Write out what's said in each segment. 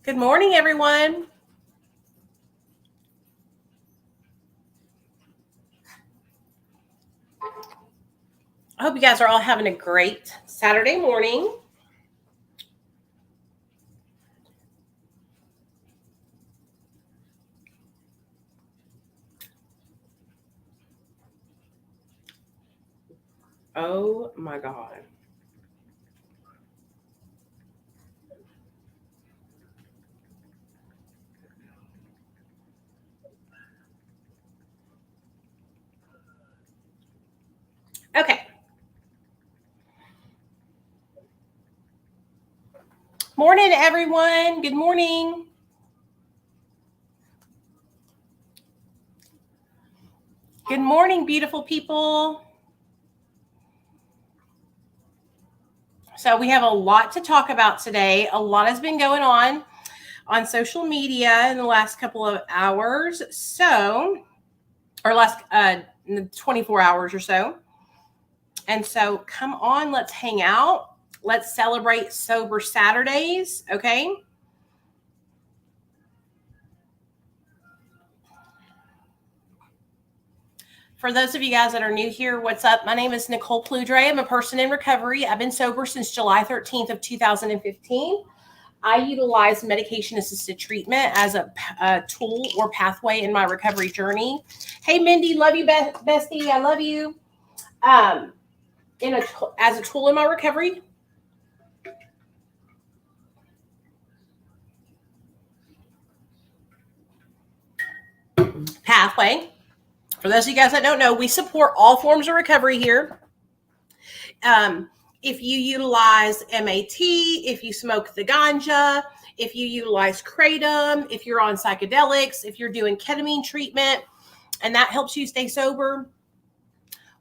Good morning, everyone. I hope you guys are all having a great Saturday morning. Oh my God. Okay. Morning, everyone. Good morning. Good morning, beautiful people. So, we have a lot to talk about today. A lot has been going on social media in the last couple of hours. Or last 24 hours or so. And so, come on, let's hang out. Let's celebrate Sober Saturdays. Okay. For those of you guys that are new here, what's up? My name is Nicole Pludre. I'm a person in recovery. I've been sober since July 13th of 2015. I utilize medication-assisted treatment as a tool or pathway in my recovery journey. Hey, Mindy, love you, bestie. I love you. Um, as a tool in my recovery pathway. For those of you guys that don't know, we support all forms of recovery here. If you utilize MAT, if you smoke the ganja, if you utilize kratom, if you're on psychedelics, if you're doing ketamine treatment, and that helps you stay sober,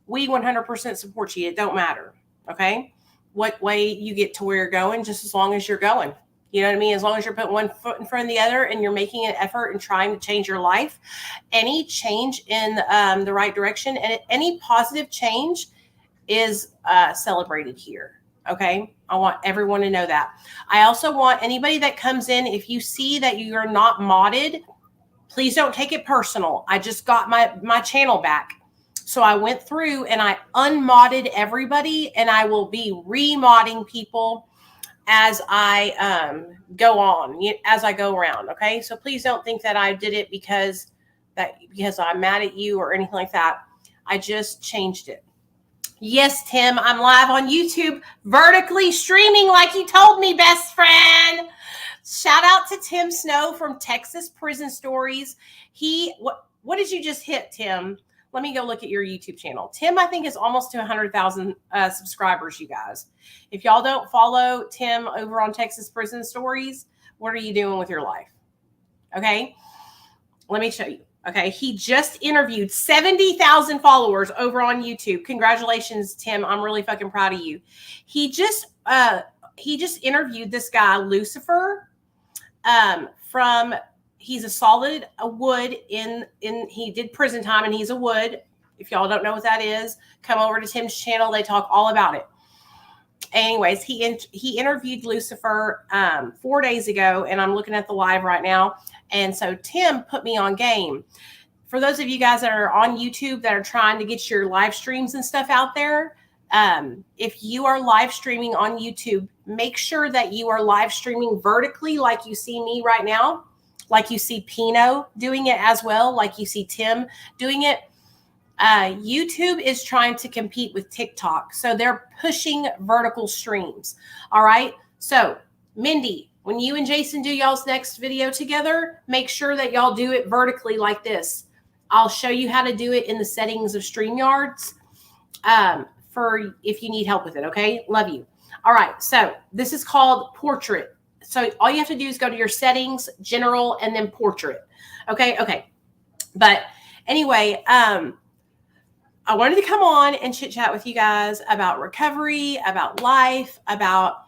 we 100% support you. It don't matter, okay? What way you get to where you're going, just as long as you're going. You know what I mean? As long as you're putting one foot in front of the other and you're making an effort and trying to change your life, any change in the right direction and any positive change is celebrated here. Okay. I want everyone to know that. I also want anybody that comes in, if you see that you're not modded, please don't take it personal. I just got my channel back. So I went through and I unmodded everybody, and I will be remodding people as I go on, as I go around. Okay. So please don't think that I did it because I'm mad at you or anything like that. I just changed it. Yes, Tim, I'm live on YouTube, vertically streaming like you told me, best friend. Shout out to Tim Snow from Texas Prison Stories. What did you just hit, Tim? Let me go look at your YouTube channel. Tim, I think, is almost to 100,000 subscribers, you guys. If y'all don't follow Tim over on Texas Prison Stories, what are you doing with your life? Okay, let me show you. Okay, he just interviewed 70,000 followers over on YouTube. Congratulations, Tim. I'm really fucking proud of you. He just interviewed this guy, Lucifer, from he's a solid wood in he did prison time, and he's a wood. If y'all don't know what that is, come over to Tim's channel. They talk all about it. Anyways, he interviewed Lucifer 4 days ago, and I'm looking at the live right now. And so Tim put me on game. For those of you guys that are on YouTube that are trying to get your live streams and stuff out there, if you are live streaming on YouTube, make sure that you are live streaming vertically, like you see me right now, like you see Pino doing it as well, like you see Tim doing it. YouTube is trying to compete with TikTok, so they're pushing vertical streams. All right. So, Mindy, when you and Jason do y'all's next video together, make sure that y'all do it vertically like this. I'll show you how to do it in the settings of StreamYards for if you need help with it. Okay. Love you. All right. So, this is called portrait. So, all you have to do is go to your settings, general, and then portrait. Okay. Okay. But anyway, I wanted to come on and chit chat with you guys about recovery, about life, about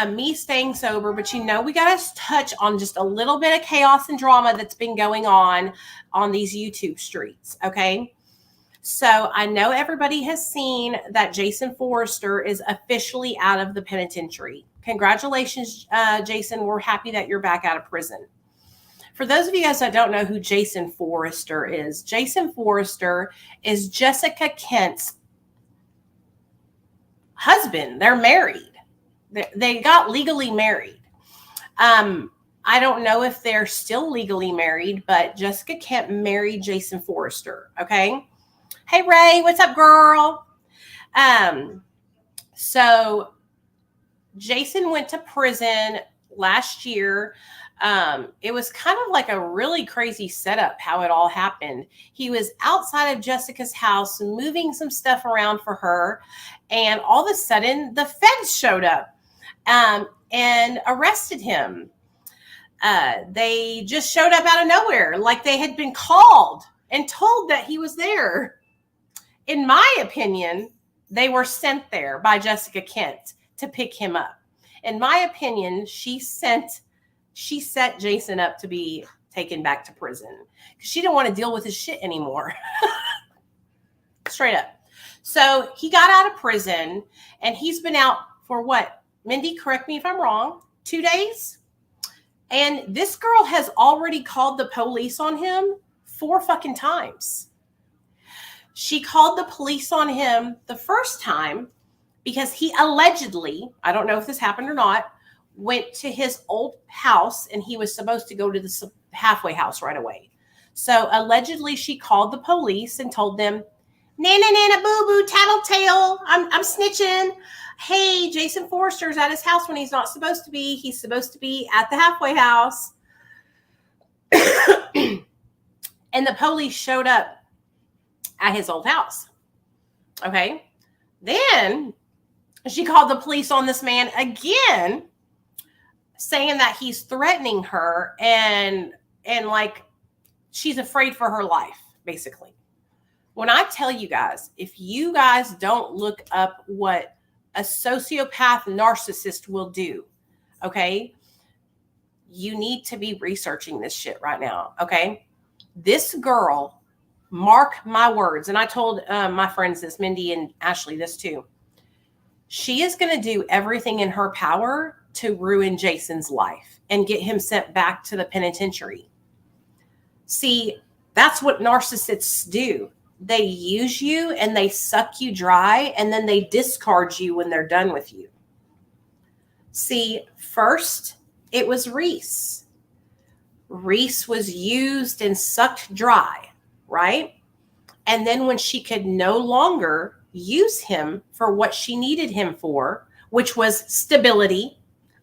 me staying sober. But we got to touch on just a little bit of chaos and drama that's been going on these YouTube streets. Okay. So I know everybody has seen that Jason Forrester is officially out of the penitentiary. Congratulations, Jason. We're happy that you're back out of prison. For those of you guys that don't know who Jason Forrester is Jessica Kent's husband. They're married. They got legally married. I don't know if they're still legally married, but Jessica Kent married Jason Forrester. Okay. Hey, Ray, what's up, girl? So Jason went to prison last year. It was kind of like a really crazy setup how it all happened. He was outside of Jessica's house moving some stuff around for her, and all of a sudden the feds showed up and arrested him. They just showed up out of nowhere, like they had been called and told that he was there. In my opinion, they were sent there by Jessica Kent to pick him up. In my opinion, she set Jason up to be taken back to prison because she didn't want to deal with his shit anymore. Straight up. So he got out of prison, and he's been out for what? Mindy, correct me if I'm wrong, 2 days? And this girl has already called the police on him 4 fucking times. She called the police on him the first time because he allegedly, I don't know if this happened or not, went to his old house, and he was supposed to go to the halfway house right away. So allegedly she called the police and told them, Nana, boo-boo, tattletale, I'm snitching. Hey, Jason Forrester's at his house when he's not supposed to be. He's supposed to be at the halfway house. And the police showed up at his old house. Okay. Then she called the police on this man again, saying that he's threatening her and like she's afraid for her life, basically. When I tell you guys, if you guys don't look up what a sociopath narcissist will do, okay, you need to be researching this shit right now, okay? This girl, mark my words, and I told my friends this, Mindy and Ashley, this too. She is going to do everything in her power to ruin Jason's life and get him sent back to the penitentiary. See, that's what narcissists do. They use you and they suck you dry, and then they discard you when they're done with you. See, first, it was Reese. Reese was used and sucked dry, right? And then when she could no longer use him for what she needed him for, which was stability,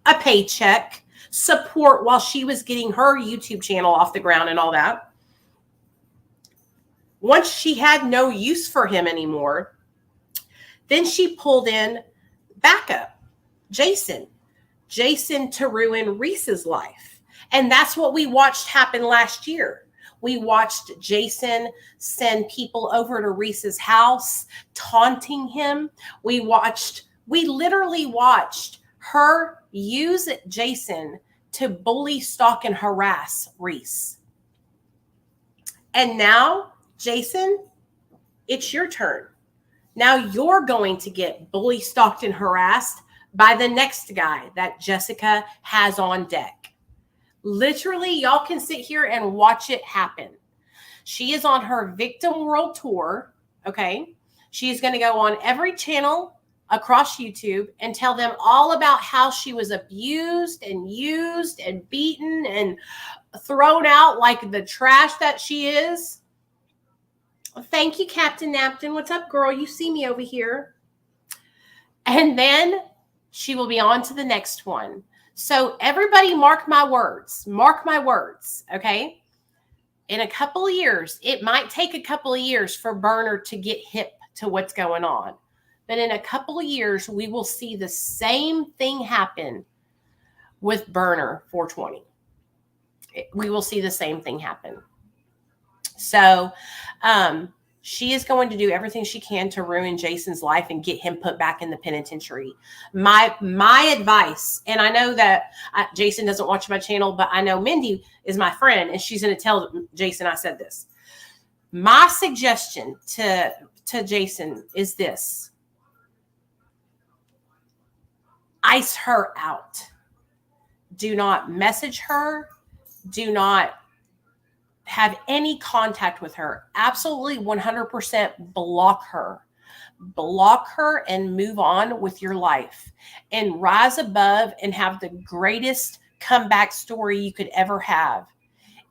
a paycheck, support while she was getting her YouTube channel off the ground and all that. Once she had no use for him anymore, then she pulled in backup, Jason to ruin Reese's life. And that's what we watched happen last year. We watched Jason send people over to Reese's house, taunting him. We literally watched her use Jason to bully, stalk, and harass Reese. And now, Jason, it's your turn. Now you're going to get bully, stalked, and harassed by the next guy that Jessica has on deck. Literally, y'all can sit here and watch it happen. She is on her Victim World Tour, okay? She's going to go on every channel across YouTube and tell them all about how she was abused and used and beaten and thrown out like the trash that she is. Thank you, Captain Napton. What's up, girl? You see me over here. And then she will be on to the next one. So everybody mark my words, okay? In a couple of years, it might take a couple of years for Berner to get hip to what's going on. But in a couple of years, we will see the same thing happen with Berner 420. We will see the same thing happen. So she is going to do everything she can to ruin Jason's life and get him put back in the penitentiary. My advice, and I know that Jason doesn't watch my channel, but I know Mindy is my friend, and she's going to tell Jason I said this. My suggestion to Jason is this. ice her out. Do not message her. Do not have any contact with her. Absolutely 100% block her. Block her and move on with your life and rise above and have the greatest comeback story you could ever have.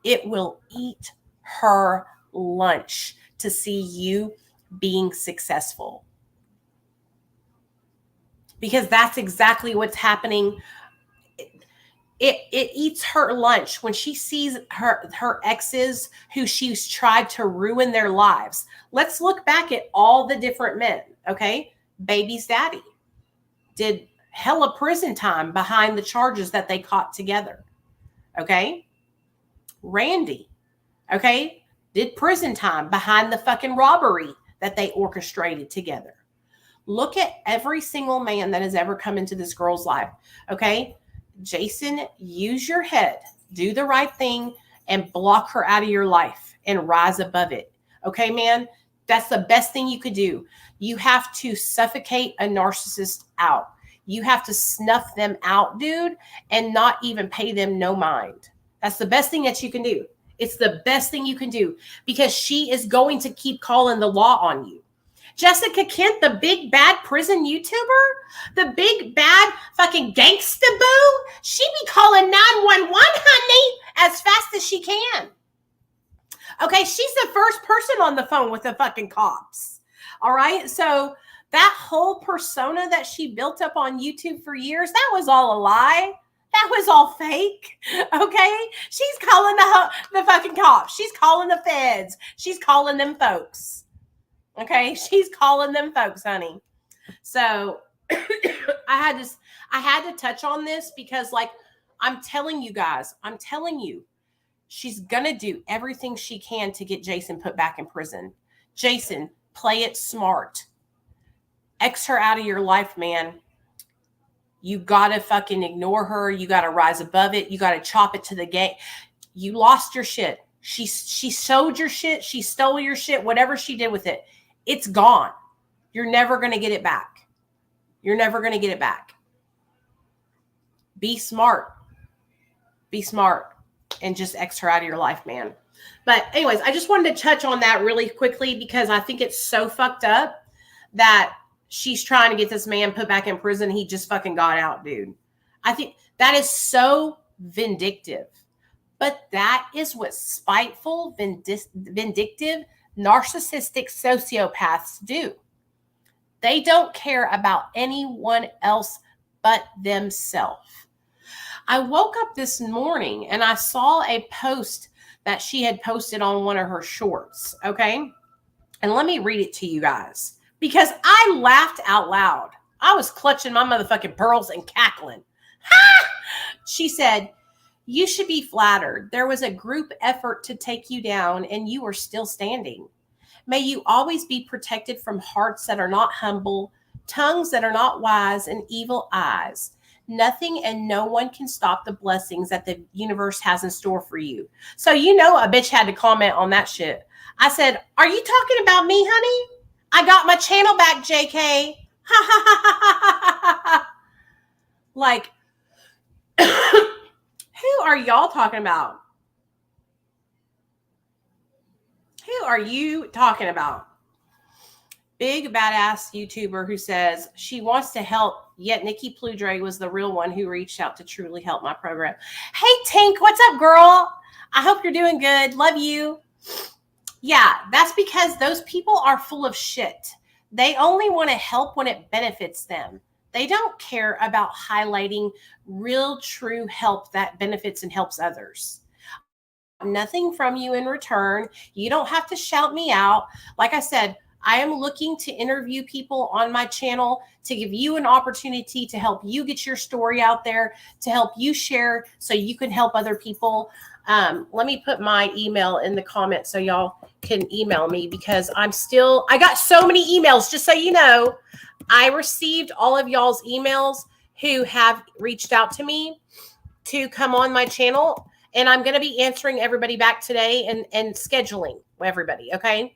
It will eat her lunch to see you being successful. Because that's exactly what's happening. It eats her lunch when she sees her exes who she's tried to ruin their lives. Let's look back at all the different men, okay? Baby's daddy did hella prison time behind the charges that they caught together, okay? Randy, okay, did prison time behind the fucking robbery that they orchestrated together. Look at every single man that has ever come into this girl's life, okay? Jason, use your head, do the right thing, and block her out of your life and rise above it. Okay, man? That's the best thing you could do. You have to suffocate a narcissist out. You have to snuff them out, dude, and not even pay them no mind. That's the best thing that you can do. It's the best thing you can do because she is going to keep calling the law on you. Jessica Kent, the big bad prison YouTuber, the big bad fucking gangsta boo, she be calling 911, honey, as fast as she can. Okay, she's the first person on the phone with the fucking cops. All right, so that whole persona that she built up on YouTube for years, that was all a lie. That was all fake. Okay, she's calling the fucking cops. She's calling the feds. She's calling them folks. Okay, she's calling them folks, honey. So I had to touch on this because, like, I'm telling you guys, she's gonna do everything she can to get Jason put back in prison. Jason, play it smart. X her out of your life, man. You gotta fucking ignore her. You gotta rise above it. You gotta chop it to the gate. You lost your shit. She sold your shit. She stole your shit. Whatever she did with it. It's gone. You're never going to get it back. You're never going to get it back. Be smart. Be smart and just X her out of your life, man. But anyways, I just wanted to touch on that really quickly because I think it's so fucked up that she's trying to get this man put back in prison. He just fucking got out, dude. I think that is so vindictive. But that is what spiteful, vindictive, narcissistic sociopaths do. They don't care about anyone else but themselves. I woke up this morning and I saw a post that she had posted on one of her shorts, okay? And let me read it to you guys because I laughed out loud. I was clutching my motherfucking pearls and cackling. Ha! She said, "You should be flattered. There was a group effort to take you down and you are still standing. May you always be protected from hearts that are not humble, tongues that are not wise, and evil eyes. Nothing and no one can stop the blessings that the universe has in store for you." So you know a bitch had to comment on that shit. I said, "Are you talking about me, honey? I got my channel back, JK." Like, who are y'all talking about? Who are you talking about? Big badass YouTuber who says she wants to help, yet Nikki Pludre was the real one who reached out to truly help my program. Hey, Tink, what's up, girl? I hope you're doing good. Love you. Yeah, that's because those people are full of shit. They only want to help when it benefits them. They don't care about highlighting real, true help that benefits and helps others. Nothing from you in return. You don't have to shout me out. Like I said, I am looking to interview people on my channel to give you an opportunity to help you get your story out there, to help you share so you can help other people. Let me put my email in the comments so y'all can email me because I got so many emails, just so you know. I received all of y'all's emails who have reached out to me to come on my channel. And I'm going to be answering everybody back today and scheduling everybody. Okay.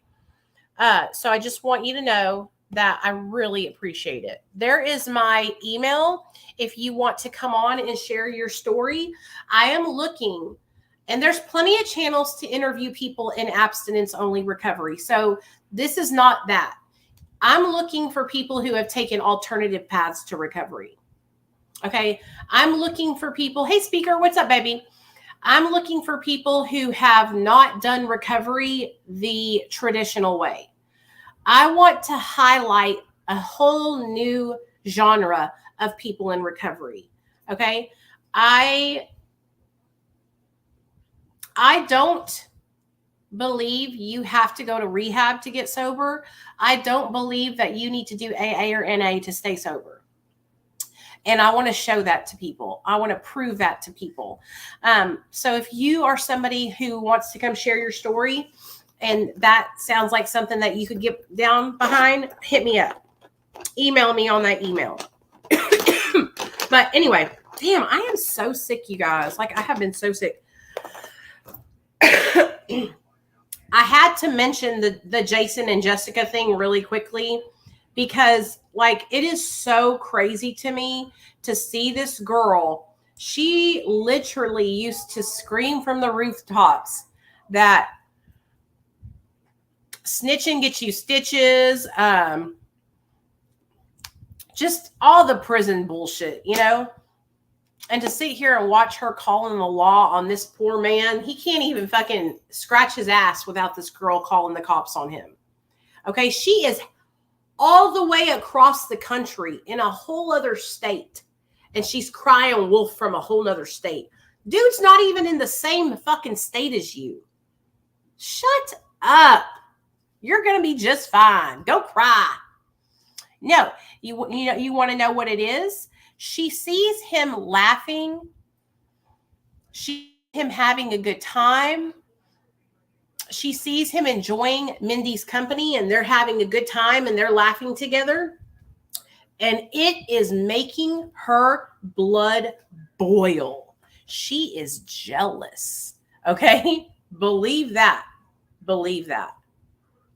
So I just want you to know that I really appreciate it. There is my email. If you want to come on and share your story, I am looking, and there's plenty of channels to interview people in abstinence only recovery. So this is not that. I'm looking for people who have taken alternative paths to recovery. Okay. I'm looking for people. Hey, speaker, what's up, baby? I'm looking for people who have not done recovery the traditional way. I want to highlight a whole new genre of people in recovery. Okay. I don't believe you have to go to rehab to get sober. I don't believe that you need to do AA or NA to stay sober. And I want to show that to people. I want to prove that to people. So if you are somebody who wants to come share your story, and that sounds like something that you could get down behind, hit me up. Email me on that email. But anyway, damn, I am so sick, you guys. Like, I have been so sick. I had to mention the Jason and Jessica thing really quickly because, like, it is so crazy to me to see this girl. She literally used to scream from the rooftops that snitching gets you stitches, just all the prison bullshit, you know? And to sit here and watch her calling the law on this poor man, he can't even fucking scratch his ass without this girl calling the cops on him. Okay, she is all the way across the country in a whole other state, and she's crying wolf from a whole other state. Dude's not even in the same fucking state as you. Shut up. You're going to be just fine. Go cry. No, you want to know what it is? She sees him laughing. She sees him having a good time. She sees him enjoying Mindy's company, and they're having a good time and they're laughing together. And it is making her blood boil. She is jealous. Okay? Believe that. Believe that.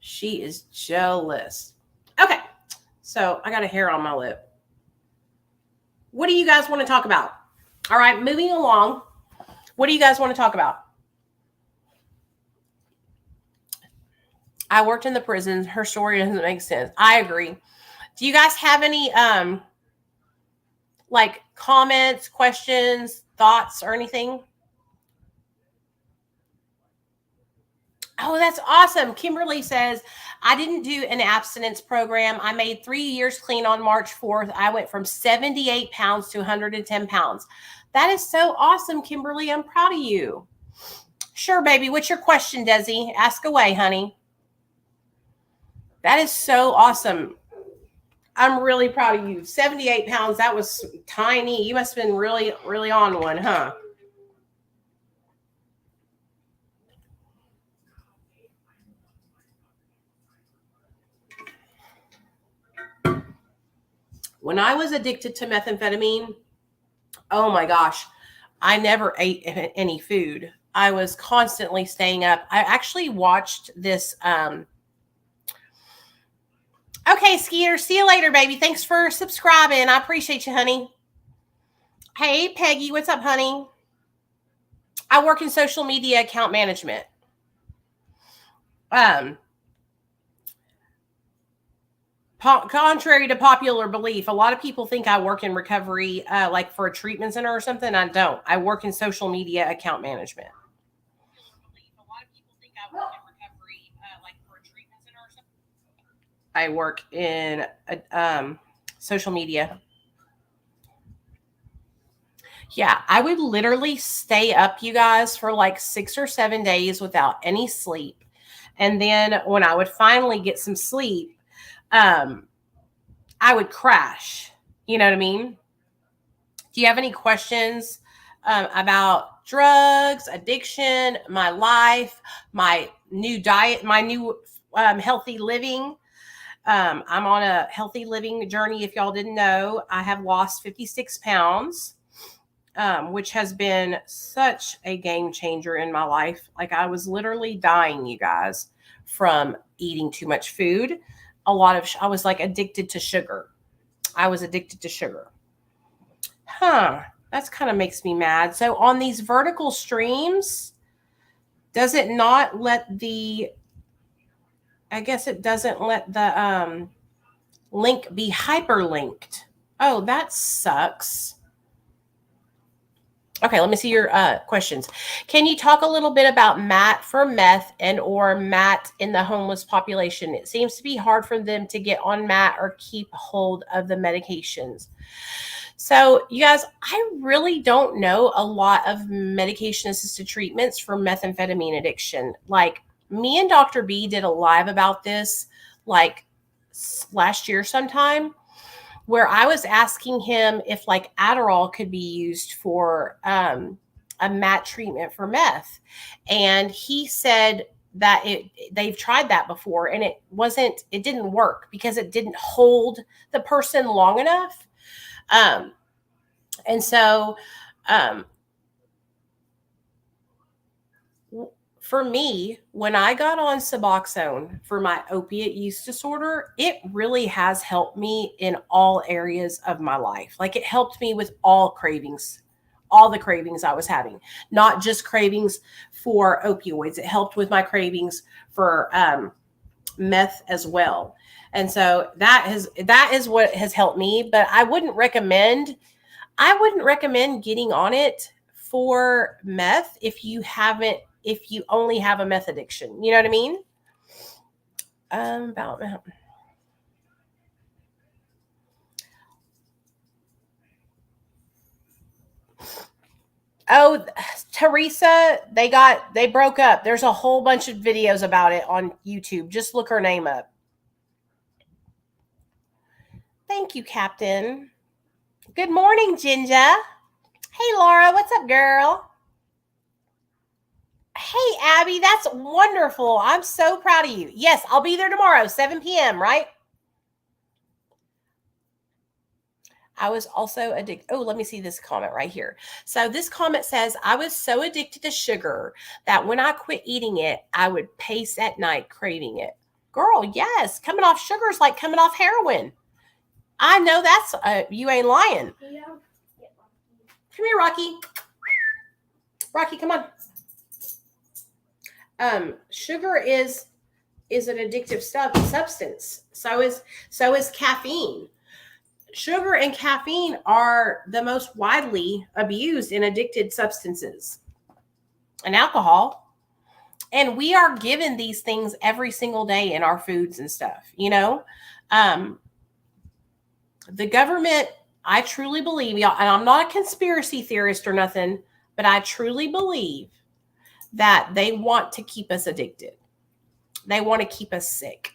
She is jealous. Okay. So I got a hair on my lip. What do you guys want to talk about? All right, moving along. What do you guys want to talk about? I worked in the prisons. Her story doesn't make sense. I agree. Do you guys have any like comments, questions, thoughts, or anything? Oh, that's awesome. Kimberly says, I didn't do an abstinence program. I made 3 years clean on March 4th. I went from 78 pounds to 110 pounds. That is so awesome, Kimberly. I'm proud of you. Sure, baby. What's your question, Desi? Ask away, honey. That is so awesome. I'm really proud of you. 78 pounds. That was tiny. You must have been really, really on one, huh? When I was addicted to methamphetamine, oh my gosh, I never ate any food. I was constantly staying up. I actually watched this. Okay, Skeeter, see you later, baby. Thanks for subscribing. I appreciate you, honey. Hey, Peggy, what's up, honey? I work in social media account management. Contrary to popular belief, a lot of people think I work in recovery, like for a treatment center or something. I don't. I work in social media account management. A lot of people think I work in recovery, like for a treatment center or something. I work in social media. Yeah, I would literally stay up, you guys, for like 6 or 7 days without any sleep. And then when I would finally get some sleep, I would crash. You know what I mean? Do you have any questions about drugs, addiction, my life, my new diet, my new healthy living? I'm on a healthy living journey. If y'all didn't know, I have lost 56 pounds, which has been such a game changer in my life. Like, I was literally dying, you guys, from eating too much food. I was like addicted to sugar. I was addicted to sugar. That's kind of makes me mad. So on these vertical streams, does it not let the, I guess it doesn't let the link be hyperlinked. Oh, that sucks. Okay, let me see your questions. Can you talk a little bit about MAT for meth and or MAT in the homeless population? It seems to be hard for them to get on MAT or keep hold of the medications. So, you guys, I really don't know a lot of medication-assisted treatments for methamphetamine addiction. Like, me and Dr. B did a live about this, like, last year sometime, where I was asking him if, like, Adderall could be used for a MAT treatment for meth. And he said that they've tried that before, and it didn't work because it didn't hold the person long enough. And so, for me, when I got on Suboxone for my opiate use disorder, it really has helped me in all areas of my life. Like, it helped me with all cravings, all the cravings I was having, not just cravings for opioids. It helped with my cravings for meth as well. And so that is what has helped me, but I wouldn't recommend getting on it for meth if you only have a meth addiction. You know what I mean? Oh, Teresa, they broke up. There's a whole bunch of videos about it on YouTube. Just look her name up. Thank you, Captain. Good morning, Ginger. Hey, Laura, what's up, girl? Hey, Abby, that's wonderful. I'm so proud of you. Yes, I'll be there tomorrow, 7 p.m., right? I was also addicted. Oh, let me see this comment right here. So this comment says, I was so addicted to sugar that when I quit eating it, I would pace at night craving it. Girl, yes. Coming off sugar is like coming off heroin. I know that's, you ain't lying. Yeah. Come here, Rocky. Rocky, come on. Sugar is an addictive substance. So is caffeine. Sugar and caffeine are the most widely abused in addicted substances, and alcohol. And we are given these things every single day in our foods and stuff, you know. The government, I truly believe, y'all, and I'm not a conspiracy theorist or nothing, but I truly believe that they want to keep us addicted. They want to keep us sick.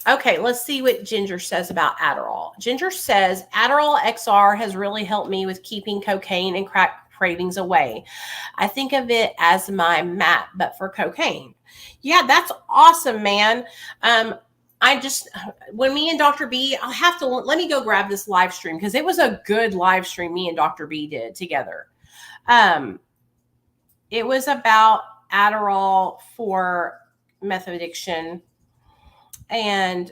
Okay, let's see what Ginger says about Adderall. Ginger says, Adderall XR has really helped me with keeping cocaine and crack cravings away. I think of it as my MAT, but for cocaine. Yeah, that's awesome, man. When me and Dr. B, let me go grab this live stream because it was a good live stream me and Dr. B did together. It was about Adderall for meth addiction. And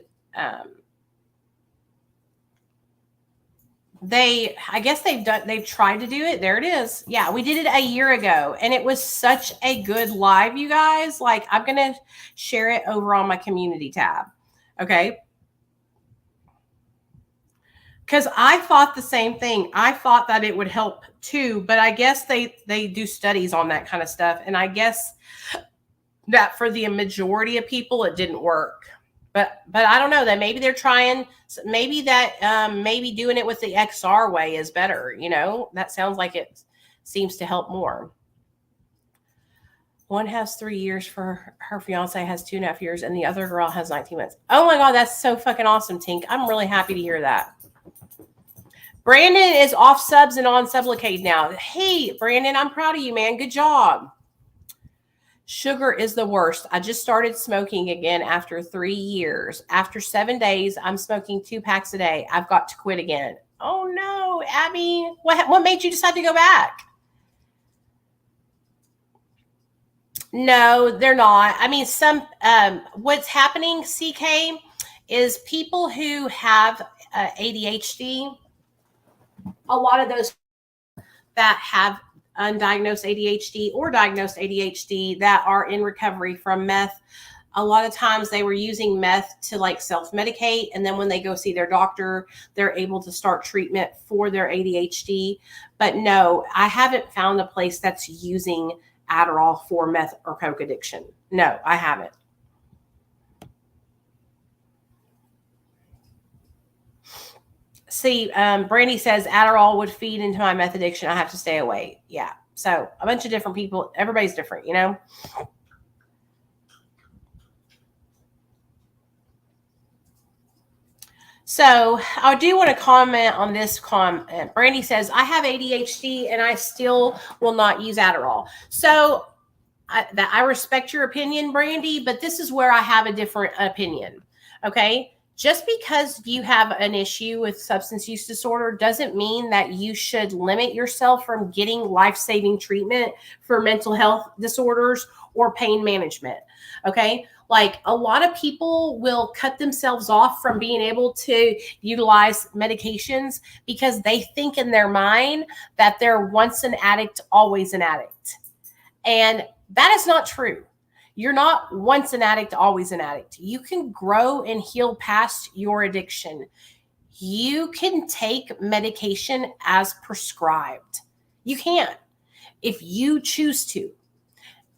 they've tried to do it. There it is. Yeah, we did it a year ago, and it was such a good live, you guys. Like, I'm going to share it over on my community tab. Okay. Because I thought the same thing. I thought that it would help too, but I guess they do studies on that kind of stuff. And I guess that for the majority of people, it didn't work. But I don't know that maybe they're trying, maybe doing it with the XR way is better. You know, that sounds like it seems to help more. One has 3 years for her fiance has 2.5 years, and the other girl has 19 months. Oh my God, that's so fucking awesome, Tink. I'm really happy to hear that. Brandon is off subs and on Sublocade now. Hey, Brandon, I'm proud of you, man. Good job. Sugar is the worst. I just started smoking again after 3 years. After 7 days, I'm smoking 2 packs a day. I've got to quit again. Oh no, Abby. What made you decide to go back? No, they're not. I mean, what's happening, CK, is people who have ADHD, a lot of those that have undiagnosed ADHD or diagnosed ADHD that are in recovery from meth, a lot of times they were using meth to like self-medicate, and then when they go see their doctor, they're able to start treatment for their ADHD. But no, I haven't found a place that's using Adderall for meth or coke addiction. No, I haven't. See, Brandy says Adderall would feed into my meth addiction. I have to stay away. Yeah. So a bunch of different people, everybody's different, you know? So I do want to comment on this comment. Brandy says, I have ADHD and I still will not use Adderall. So I respect your opinion, Brandy, but this is where I have a different opinion. Okay. Just because you have an issue with substance use disorder doesn't mean that you should limit yourself from getting life-saving treatment for mental health disorders or pain management. Okay. Like a lot of people will cut themselves off from being able to utilize medications because they think in their mind that they're once an addict, always an addict. And that is not true. You're not once an addict, always an addict. You can grow and heal past your addiction. You can take medication as prescribed. You can, if you choose to.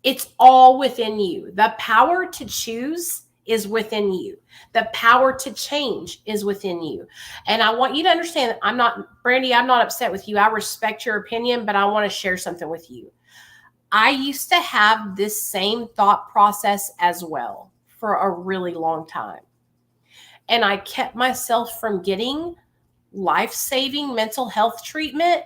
It's all within you. The power to choose is within you. The power to change is within you. And I want you to understand that Brandy, I'm not upset with you. I respect your opinion, but I want to share something with you. I used to have this same thought process as well for a really long time. And I kept myself from getting life-saving mental health treatment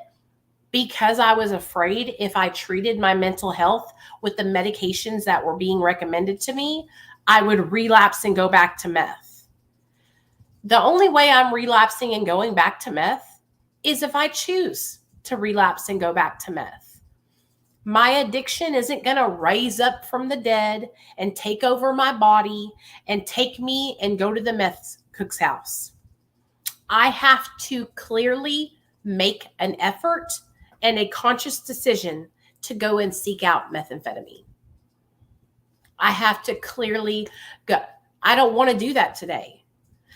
because I was afraid if I treated my mental health with the medications that were being recommended to me, I would relapse and go back to meth. The only way I'm relapsing and going back to meth is if I choose to relapse and go back to meth. My addiction isn't going to raise up from the dead and take over my body and take me and go to the meth cook's house. I have to clearly make an effort and a conscious decision to go and seek out methamphetamine. I have to clearly go. I don't want to do that today.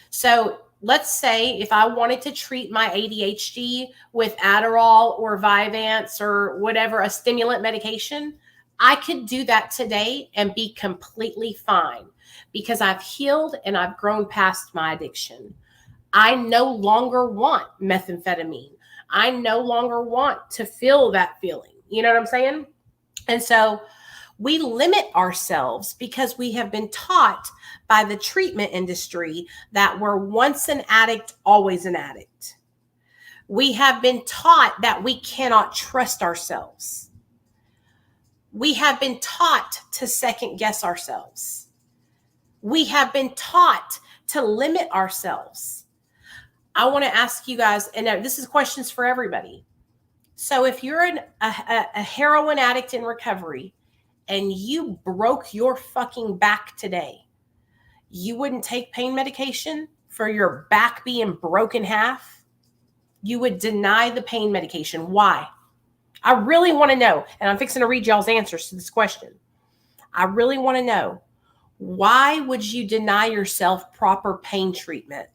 So let's say if I wanted to treat my ADHD with Adderall or Vyvanse or whatever, a stimulant medication, I could do that today and be completely fine because I've healed and I've grown past my addiction. I no longer want methamphetamine. I no longer want to feel that feeling. You know what I'm saying? And so we limit ourselves because we have been taught by the treatment industry that we're once an addict, always an addict. We have been taught that we cannot trust ourselves. We have been taught to second guess ourselves. We have been taught to limit ourselves. I want to ask you guys, and this is questions for everybody. So if you're a heroin addict in recovery and you broke your fucking back today, you wouldn't take pain medication for your back being broken half? You would deny the pain medication. Why? I really want to know, and I'm fixing to read y'all's answers to this question. I really want to know, why would you deny yourself proper pain treatment?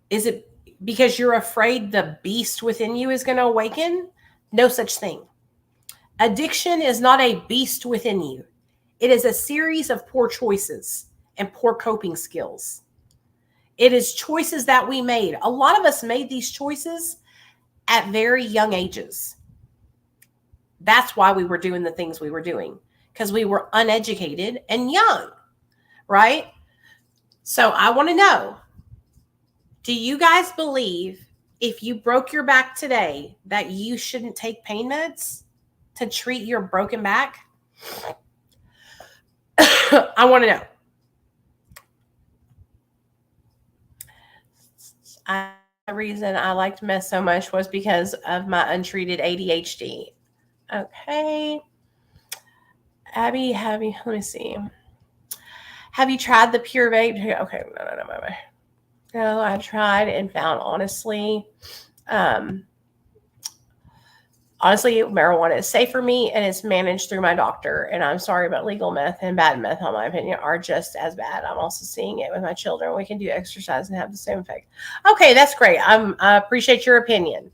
Is it because you're afraid the beast within you is going to awaken? No such thing. Addiction is not a beast within you. It is a series of poor choices and poor coping skills. It is choices that we made. A lot of us made these choices at very young ages. That's why we were doing the things we were doing, because we were uneducated and young, right? So I want to know, do you guys believe if you broke your back today that you shouldn't take pain meds to treat your broken back? I want to know. The reason I liked meth so much was because of my untreated ADHD. Okay. Abby, let me see. Have you tried the Pure Vape? Okay, no. No, I tried and found honestly, marijuana is safe for me and it's managed through my doctor. And I'm sorry, but legal meth and bad meth, in my opinion, are just as bad. I'm also seeing it with my children. We can do exercise and have the same effect. Okay, that's great. I appreciate your opinion.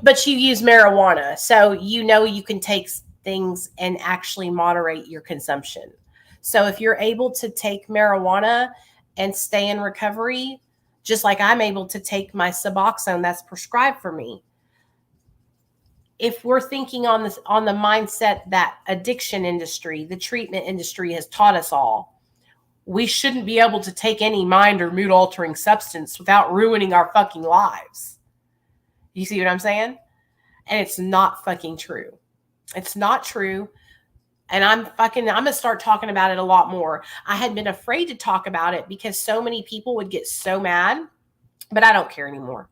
But you use marijuana, so you know you can take things and actually moderate your consumption. So if you're able to take marijuana and stay in recovery, just like I'm able to take my Suboxone that's prescribed for me, if we're thinking on the mindset that addiction industry, the treatment industry has taught us all, we shouldn't be able to take any mind or mood altering substance without ruining our fucking lives. You see what I'm saying? And it's not fucking true. It's not true. And I'm going to start talking about it a lot more. I had been afraid to talk about it because so many people would get so mad, but I don't care anymore.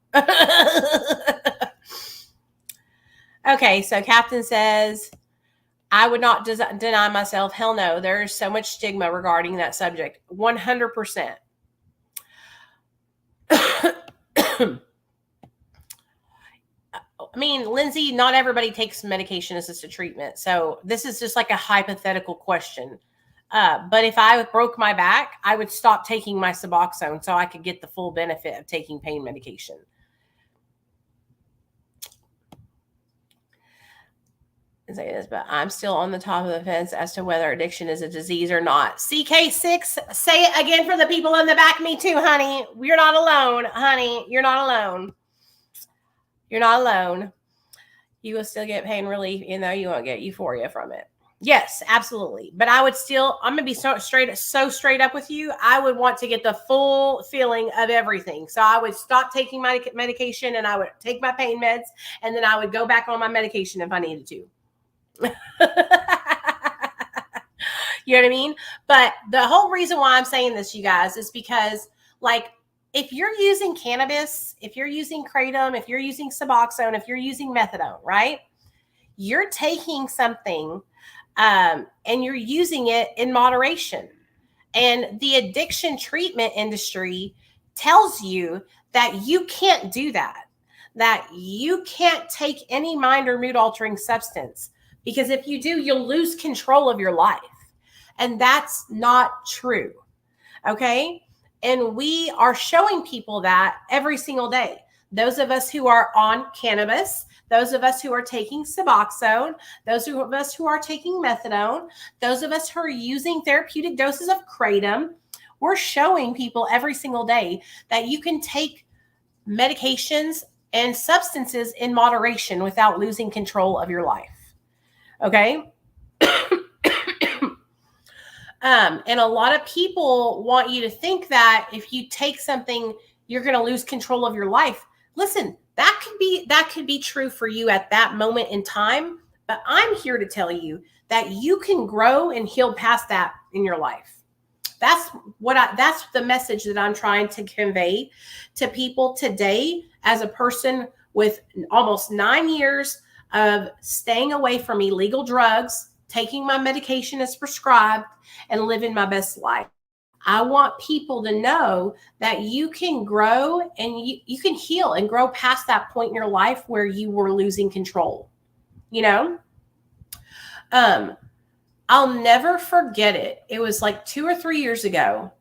Okay, so Captain says, I would not deny myself. Hell no. There is so much stigma regarding that subject. 100%. I mean, Lindsay, not everybody takes medication-assisted treatment. So this is just like a hypothetical question. But if I broke my back, I would stop taking my Suboxone so I could get the full benefit of taking pain medication. Say this, but I'm still on the top of the fence as to whether addiction is a disease or not. CK6, say it again for the people in the back. Me too, honey. You're not alone, honey. You're not alone. You're not alone. You will still get pain relief, even though you won't get euphoria from it. Yes, absolutely. But I would still, I'm going to be so straight up with you. I would want to get the full feeling of everything. So I would stop taking my medication and I would take my pain meds and then I would go back on my medication if I needed to. You know what I mean? But the whole reason why I'm saying this, you guys, is because, like, if you're using cannabis, if you're using kratom, if you're using Suboxone, if you're using methadone, right? You're taking something and you're using it in moderation. And the addiction treatment industry tells you that you can't do that you can't take any mind or mood altering substance. Because if you do, you'll lose control of your life. And that's not true. Okay? And we are showing people that every single day. Those of us who are on cannabis, those of us who are taking Suboxone, those of us who are taking methadone, those of us who are using therapeutic doses of kratom, we're showing people every single day that you can take medications and substances in moderation without losing control of your life. Okay. And a lot of people want you to think that if you take something, you're going to lose control of your life. Listen, that could be true for you at that moment in time. But I'm here to tell you that you can grow and heal past that in your life. That's the message that I'm trying to convey to people today as a person with almost 9 years of staying away from illegal drugs, taking my medication as prescribed, and living my best life. I want people to know that you can grow and you can heal and grow past that point in your life where you were losing control. You know? I'll never forget it. It was like 2 or 3 years ago.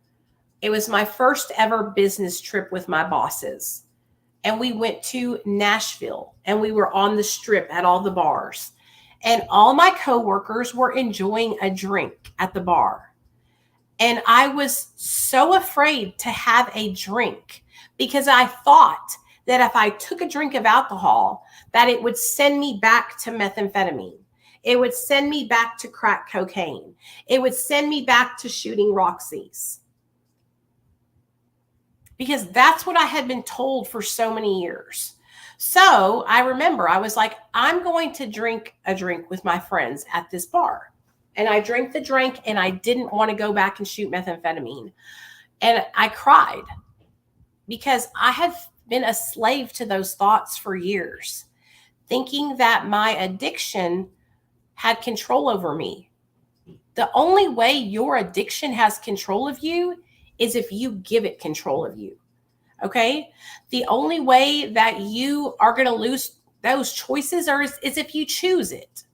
It was my first ever business trip with my bosses. And we went to Nashville and we were on the strip at all the bars. And all my coworkers were enjoying a drink at the bar. And I was so afraid to have a drink because I thought that if I took a drink of alcohol, that it would send me back to methamphetamine. It would send me back to crack cocaine. It would send me back to shooting Roxy's. Because that's what I had been told for so many years. So I remember I was like, I'm going to drink a drink with my friends at this bar. And I drank the drink and I didn't want to go back and shoot methamphetamine. And I cried because I had been a slave to those thoughts for years, thinking that my addiction had control over me. The only way your addiction has control of you is if you give it control of you. Okay? The only way that you are going to lose those choices is if you choose it.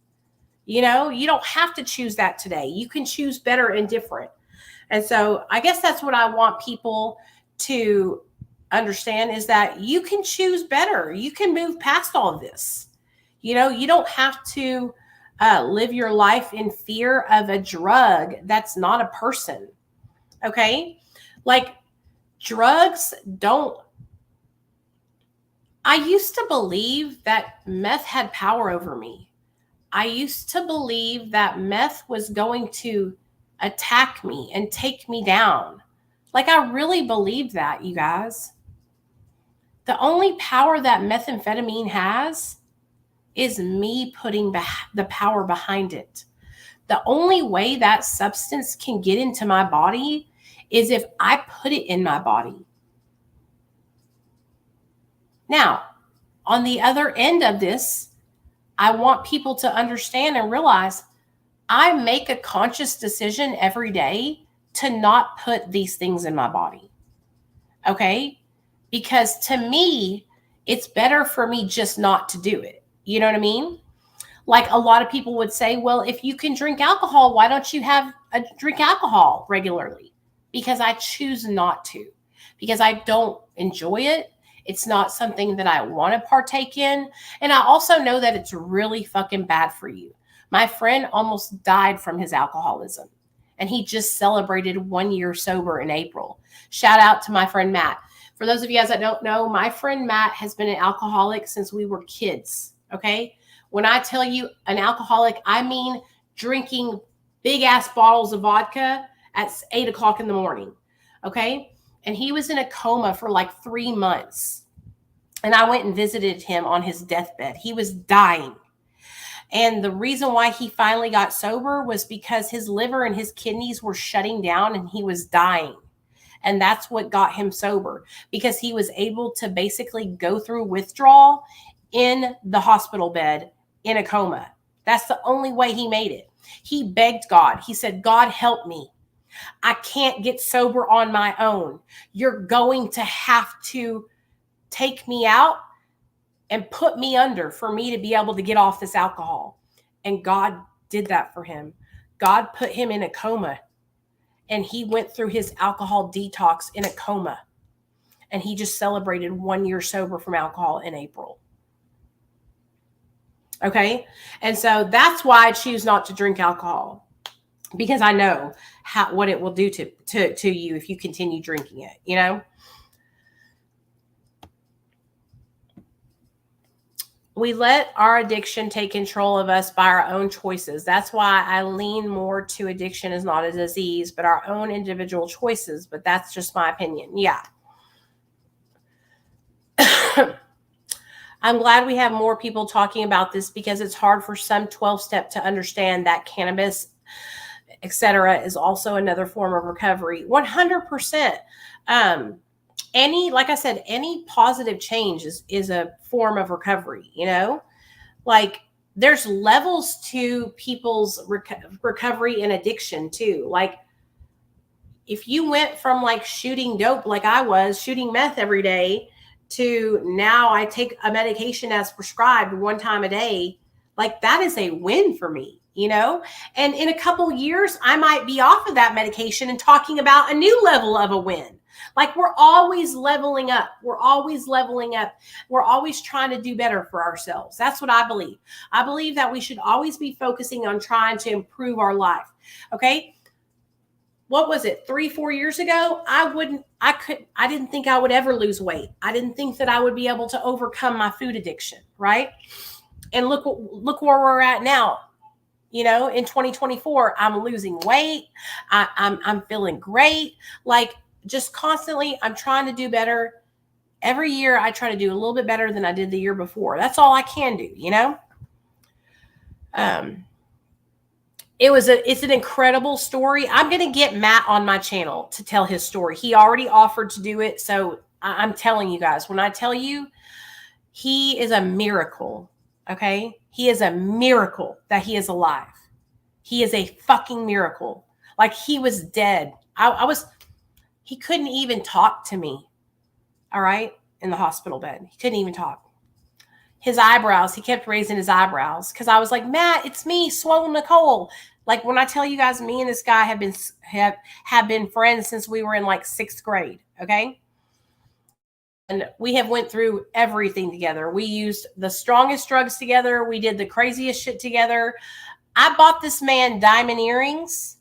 You know, you don't have to choose that today. You can choose better and different. And so I guess that's what I want people to understand, is that you can choose better. You can move past all of this. You know, you don't have to live your life in fear of a drug that's not a person. Okay? Like, drugs don't. I used to believe that meth had power over me. I used to believe that meth was going to attack me and take me down. Like, I really believed that, you guys. The only power that methamphetamine has is me putting the power behind it. The only way that substance can get into my body is if I put it in my body. Now, on the other end of this, I want people to understand and realize I make a conscious decision every day to not put these things in my body. Okay? Because to me, it's better for me just not to do it. You know what I mean? Like, a lot of people would say, well, if you can drink alcohol, why don't you drink alcohol regularly? Because I choose not to. Because I don't enjoy it. It's not something that I want to partake in. And I also know that it's really fucking bad for you. My friend almost died from his alcoholism, and he just celebrated 1 year sober in April. Shout out to my friend Matt. For those of you guys that don't know, my friend Matt has been an alcoholic since we were kids. Okay? When I tell you an alcoholic, I mean drinking big ass bottles of vodka at 8 o'clock in the morning. Okay? And he was in a coma for like 3 months. And I went and visited him on his deathbed. He was dying. And the reason why he finally got sober was because his liver and his kidneys were shutting down and he was dying. And that's what got him sober, because he was able to basically go through withdrawal in the hospital bed in a coma. That's the only way he made it. He begged God. He said, God, help me. I can't get sober on my own. You're going to have to take me out and put me under for me to be able to get off this alcohol. And God did that for him. God put him in a coma, and he went through his alcohol detox in a coma. And he just celebrated 1 year sober from alcohol in April. Okay? And so that's why I choose not to drink alcohol, because I know what it will do to you if you continue drinking it, you know? We let our addiction take control of us by our own choices. That's why I lean more to addiction as not a disease, but our own individual choices. But that's just my opinion. Yeah. I'm glad we have more people talking about this, because it's hard for some 12-step to understand that cannabis, etc., is also another form of recovery. 100%. Like I said, any positive change is a form of recovery, you know? Like, there's levels to people's recovery and addiction too. Like, if you went from like shooting dope, like I was shooting meth every day, to now I take a medication as prescribed 1 time a day, like, that is a win for me, you know? And in a couple years, I might be off of that medication and talking about a new level of a win. Like, we're always leveling up. We're always leveling up. We're always trying to do better for ourselves. That's what I believe. I believe that we should always be focusing on trying to improve our life. Okay? What was it? 3-4 years ago, I didn't think I would ever lose weight. I didn't think that I would be able to overcome my food addiction, right? And look where we're at now. You know, in 2024, I'm losing weight. I'm feeling great. Like, just constantly, I'm trying to do better. Every year, I try to do a little bit better than I did the year before. That's all I can do, you know? It's an incredible story. I'm going to get Matt on my channel to tell his story. He already offered to do it. So I'm telling you guys, when I tell you, he is a miracle. Okay. He is a miracle that he is alive. He is a fucking miracle. Like, he was dead. He couldn't even talk to me. All right. In the hospital bed. He couldn't even talk. His eyebrows, he kept raising his eyebrows because I was like, Matt, it's me, Swole Nicole. Like, when I tell you guys, me and this guy have been friends since we were in like 6th grade. Okay. And we have went through everything together. We used the strongest drugs together. We did the craziest shit together. I bought this man diamond earrings.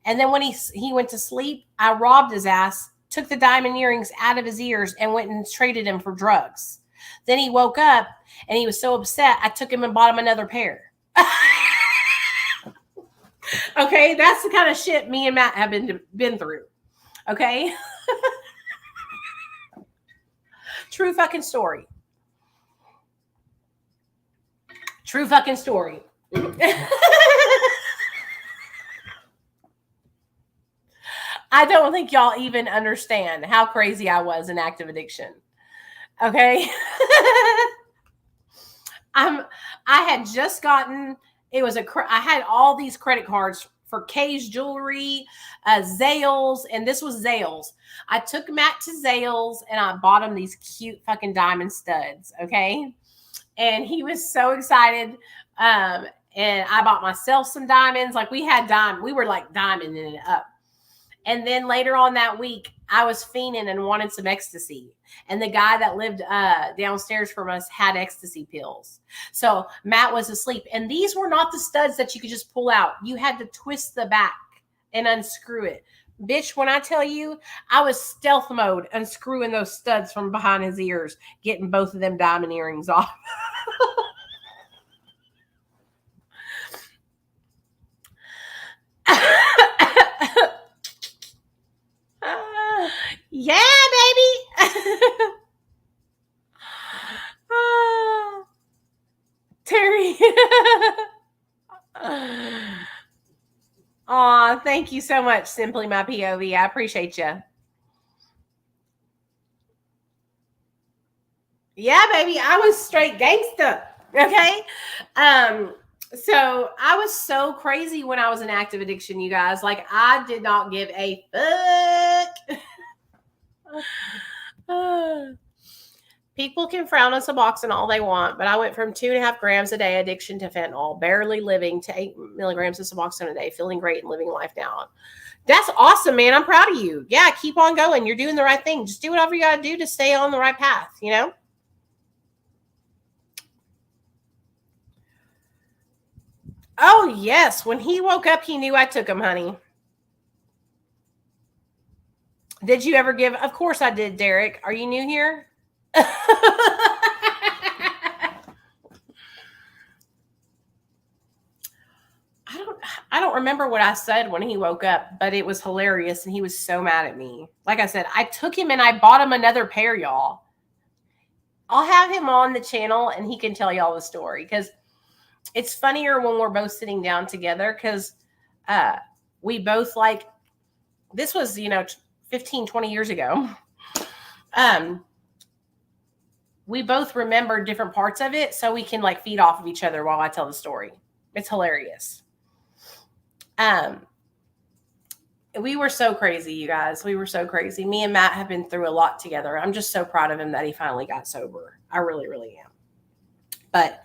And then when he went to sleep, I robbed his ass, took the diamond earrings out of his ears, and went and traded him for drugs. Then he woke up and he was so upset, I took him and bought him another pair. Okay, that's the kind of shit me and Matt have been through. Okay? True fucking story. True fucking story. I don't think y'all even understand how crazy I was in active addiction. Okay. I had just gotten, I had all these credit cards for Kay's Jewelry, Zales, and this was Zales. I took Matt to Zales and I bought him these cute fucking diamond studs. Okay. And he was so excited. And I bought myself some diamonds. Like, we were like diamonding it up. And then later on that week, I was fiending and wanted some ecstasy. And the guy that lived downstairs from us had ecstasy pills. So Matt was asleep. And these were not the studs that you could just pull out. You had to twist the back and unscrew it. Bitch, when I tell you, I was stealth mode unscrewing those studs from behind his ears, getting both of them diamond earrings off. Yeah, baby. Terry. Aw, thank you so much, Simply My POV. I appreciate you. Yeah, baby. I was straight gangsta. Okay. So I was so crazy when I was in active addiction, you guys. Like, I did not give a fuck. People can frown on Suboxone all they want, but I went from 2.5 grams a day addiction to fentanyl, barely living, to 8 milligrams of Suboxone a day, feeling great and living life now. That's awesome, man. I'm proud of you. Yeah, keep on going. You're doing the right thing. Just do whatever you got to do to stay on the right path, you know? Oh, yes. When he woke up, he knew I took him, honey. Did you ever give? Of course I did, Derek. Are you new here? I don't remember what I said when he woke up, but it was hilarious and he was so mad at me. Like I said, I took him and I bought him another pair, y'all. I'll have him on the channel and he can tell y'all the story, because it's funnier when we're both sitting down together, because we both, like, this was, 15, 20 years ago. We both remember different parts of it, so we can, like, feed off of each other while I tell the story. It's hilarious. We were so crazy, you guys. We were so crazy. Me and Matt have been through a lot together. I'm just so proud of him that he finally got sober. I really, really am. But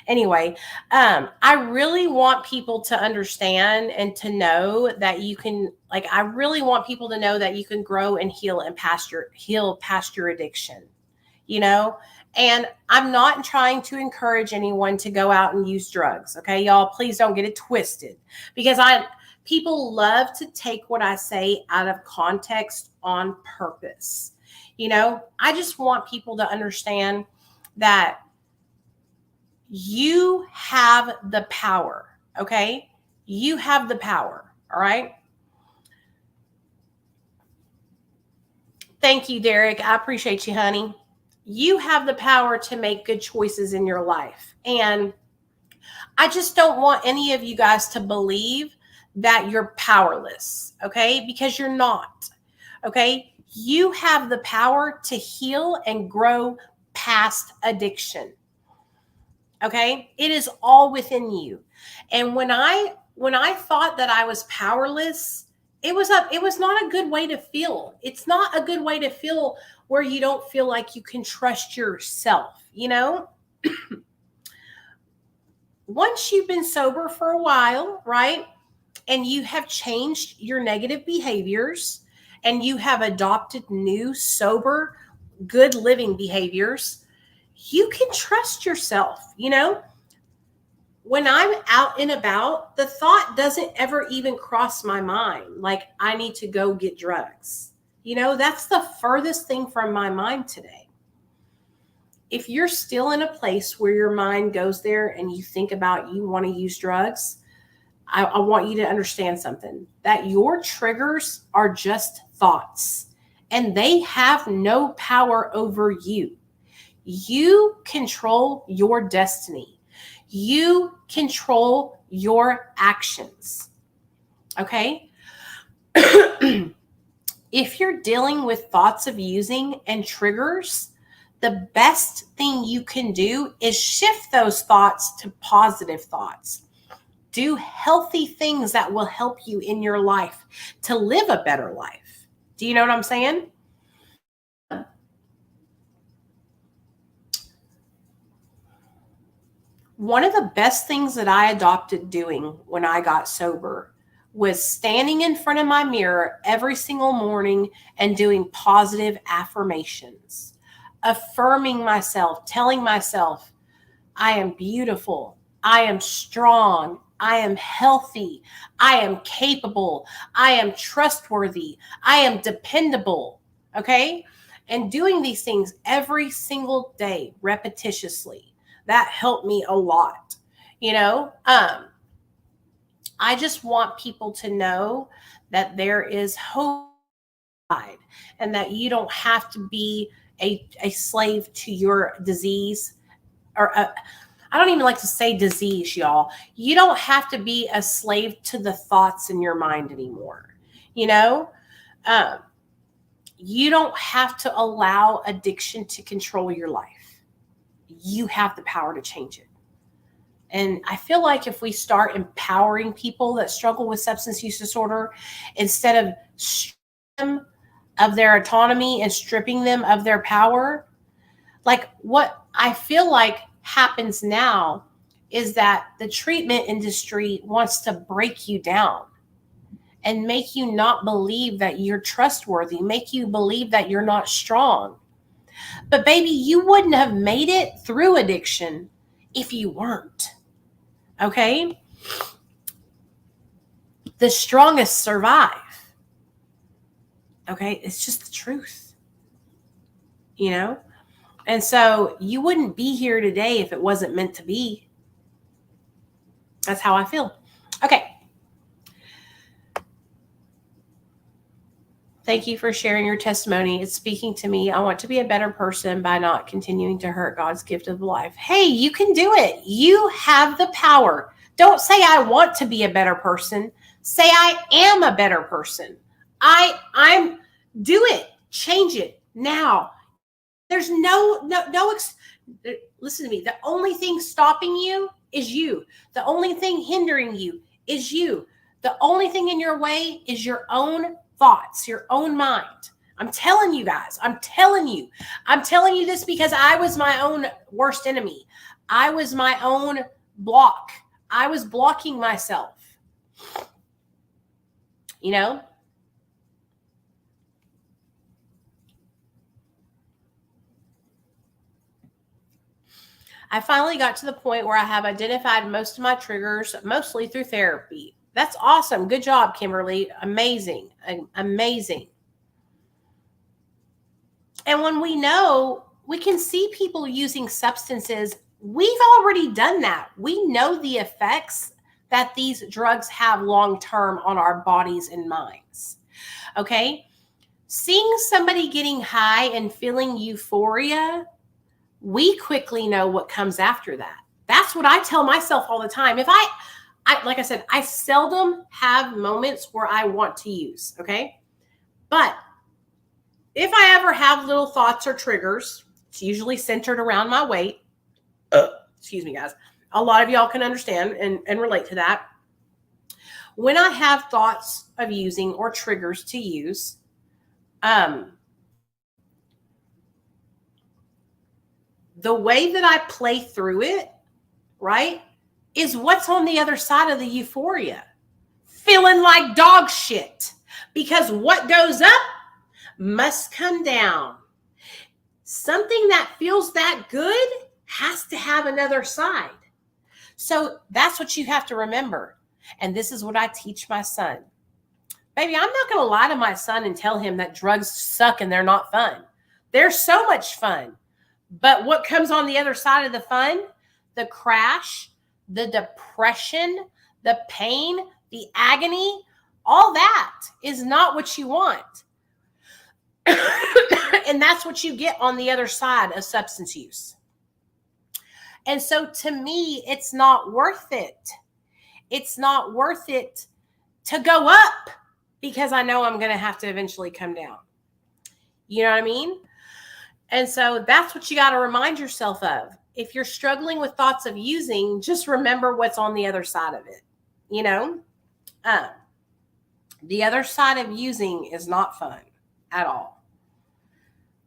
anyway, I really want people to understand and to know that you can, like, I really want people to know that you can grow and heal past your addiction, and I'm not trying to encourage anyone to go out and use drugs. Okay, y'all, please don't get it twisted, because people love to take what I say out of context on purpose. I just want people to understand that you have the power. Okay, you have the power. All right. Thank you, Derek. I appreciate you, honey. You have the power to make good choices in your life. And I just don't want any of you guys to believe that you're powerless, okay? Because you're not, okay? You have the power to heal and grow past addiction, okay? It is all within you. And when I when I thought that I was powerless, it was not a good way to feel. It's not a good way to feel where you don't feel like you can trust yourself, you know? Once you've been sober for a while, right? And you have changed your negative behaviors and you have adopted new, sober, good living behaviors, you can trust yourself, you know? When I'm out and about, the thought doesn't ever even cross my mind, like I need to go get drugs. You know, that's the furthest thing from my mind today. If you're still in a place where your mind goes there and you think about you want to use drugs, I want you to understand something, that your triggers are just thoughts and they have no power over you. You control your destiny. You control your actions. Okay? If you're dealing with thoughts of using and triggers, the best thing you can do is shift those thoughts to positive thoughts. Do healthy things that will help you in your life to live a better life. Do you know what I'm saying? One of the best things that I adopted doing when I got sober was standing in front of my mirror every single morning and doing positive affirmations, affirming myself, telling myself, I am beautiful, I am strong, I am healthy, I am capable, I am trustworthy, I am dependable, okay? And doing these things every single day, repetitiously, that helped me a lot, you know? I just want people to know that there is hope and that you don't have to be a slave to your disease or I don't even like to say disease, y'all. You don't have to be a slave to the thoughts in your mind anymore. You know, you don't have to allow addiction to control your life. You have the power to change it. And I feel like if we start empowering people that struggle with substance use disorder, instead of stripping them of their autonomy and stripping them of their power, like what I feel like happens now is that the treatment industry wants to break you down and make you not believe that you're trustworthy, make you believe that you're not strong. But baby, you wouldn't have made it through addiction if you weren't. Okay? The strongest survive. Okay? It's just the truth. You know? And so you wouldn't be here today if it wasn't meant to be. That's how I feel. Okay. Thank you for sharing your testimony. It's speaking to me. I want to be a better person by not continuing to hurt God's gift of life. Hey, you can do it. You have the power. Don't say I want to be a better person. Say I am a better person. I'm do it. Change it now. There's no listen to me. The only thing stopping you is you. The only thing hindering you is you. The only thing in your way is your own thoughts, your own mind. I'm telling you guys, I'm telling you this because I was my own worst enemy. I was my own block. I was blocking myself. You know? I finally got to the point where I have identified most of my triggers, mostly through therapy. That's awesome. Good job, Kimberly. Amazing. Amazing. And when we know, we can see people using substances. We've already done that. We know the effects that these drugs have long-term on our bodies and minds. Okay? Seeing somebody getting high and feeling euphoria, we quickly know what comes after that. That's what I tell myself all the time. If I like I said, I seldom have moments where I want to use, okay? But if I ever have little thoughts or triggers, it's usually centered around my weight. Excuse me, guys. A lot of y'all can understand and relate to that. when I have thoughts of using or triggers to use, the way that I play through it, right, is what's on the other side of the euphoria. Feeling like dog shit. Because what goes up must come down. Something that feels that good has to have another side. So that's what you have to remember. And this is what I teach my son. Baby, I'm not going to lie to my son and tell him that drugs suck and they're not fun. They're so much fun. But what comes on the other side of the fun? The crash, the depression, the pain, the agony, all that is not what you want. And that's what you get on the other side of substance use. And so to me, it's not worth it. It's not worth it to go up because I know I'm going to have to eventually come down. You know what I mean? And so that's what you got to remind yourself of. If you're struggling with thoughts of using, just remember what's on the other side of it. You know, the other side of using is not fun at all.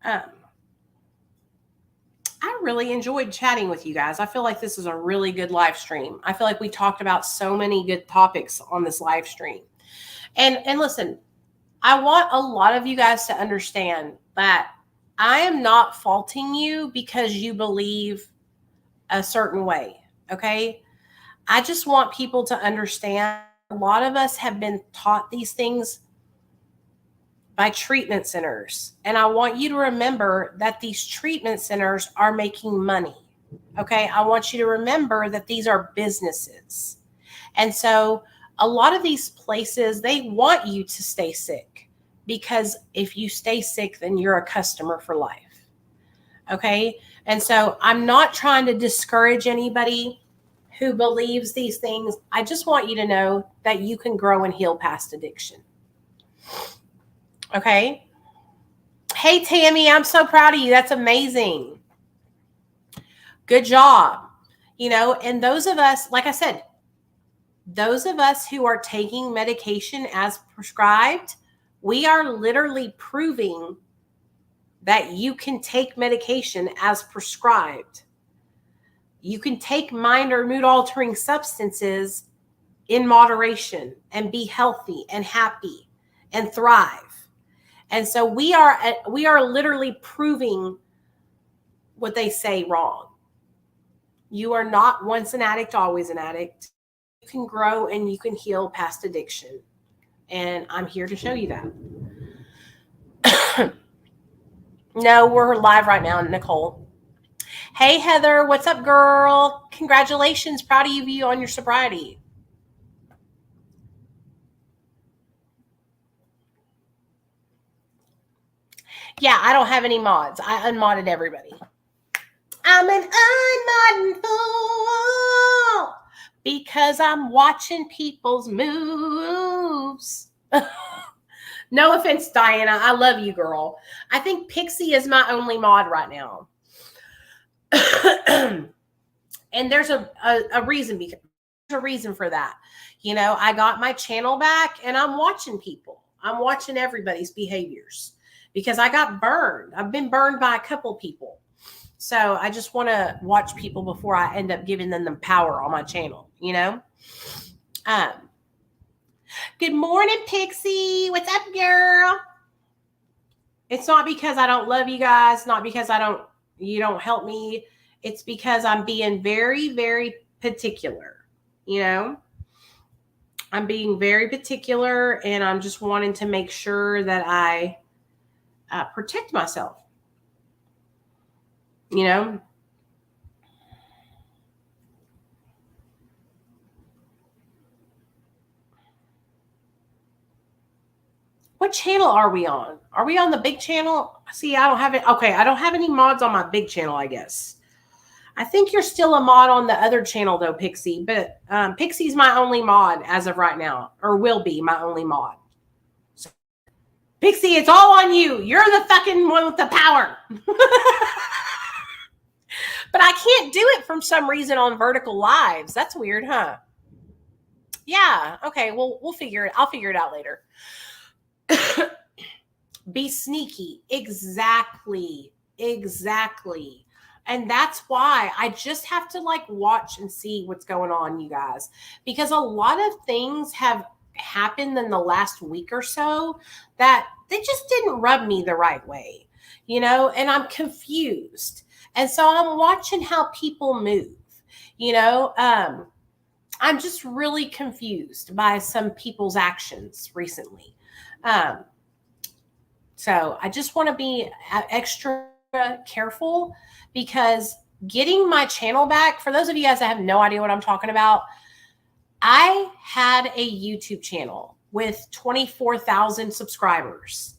I really enjoyed chatting with you guys. I feel like this is a really good live stream. I feel like we talked about so many good topics on this live stream. And listen, I want a lot of you guys to understand that I am not faulting you because you believe a certain way, okay? I just want people to understand a lot of us have been taught these things by treatment centers. And I want you to remember that these treatment centers are making money, okay? I want you to remember that these are businesses. And so a lot of these places, they want you to stay sick because if you stay sick, then you're a customer for life, okay? And so I'm not trying to discourage anybody who believes these things. I just want you to know that you can grow and heal past addiction. Okay. Hey, Tammy, I'm so proud of you. That's amazing. Good job. You know, and those of us, like I said, those of us who are taking medication as prescribed, we are literally proving that you can take medication as prescribed. You can take mind or mood altering substances in moderation and be healthy and happy and thrive. And so we are literally proving what they say wrong. You are not once an addict, always an addict. You can grow and you can heal past addiction. And I'm here to show you that. No, we're live right now, Nicole. Hey, Heather, what's up, girl? Congratulations. Proud of you on your sobriety. Yeah, I don't have any mods. I unmodded everybody. I'm an unmodded fool because I'm watching people's moves. No offense, Diana. I love you, girl. I think Pixie is my only mod right now. And there's a reason. There's a reason for that. You know, I got my channel back and I'm watching people. I'm watching everybody's behaviors. Because I got burned. I've been burned by a couple people. So I just want to watch people before I end up giving them the power on my channel, you know? Good morning, Pixie. What's up, girl? It's not because I don't love you guys. Not because you don't help me. It's because I'm being very, very particular, you know? I'm being very particular and I'm just wanting to make sure that I protect myself, you know. What channel are we on? Are we on the big channel? See, I don't have it. Okay, I don't have any mods on my big channel, I guess. I think you're still a mod on the other channel, though, Pixie. But Pixie's my only mod as of right now, or will be my only mod. Pixie, it's all on you. You're the fucking one with the power. But I can't do it from some reason on Vertical Lives. That's weird, huh? Yeah. Okay. Well, I'll figure it out later. Be sneaky. Exactly. Exactly. And that's why I just have to like watch and see what's going on, you guys, because a lot of things have happened in the last week or so that they just didn't rub me the right way, and I'm confused. And so I'm watching how people move, you know. I'm just really confused by some people's actions recently. Um, so I just want to be extra careful because getting my channel back, for those of you guys that have no idea what I'm talking about, I had a YouTube channel with 24,000 subscribers.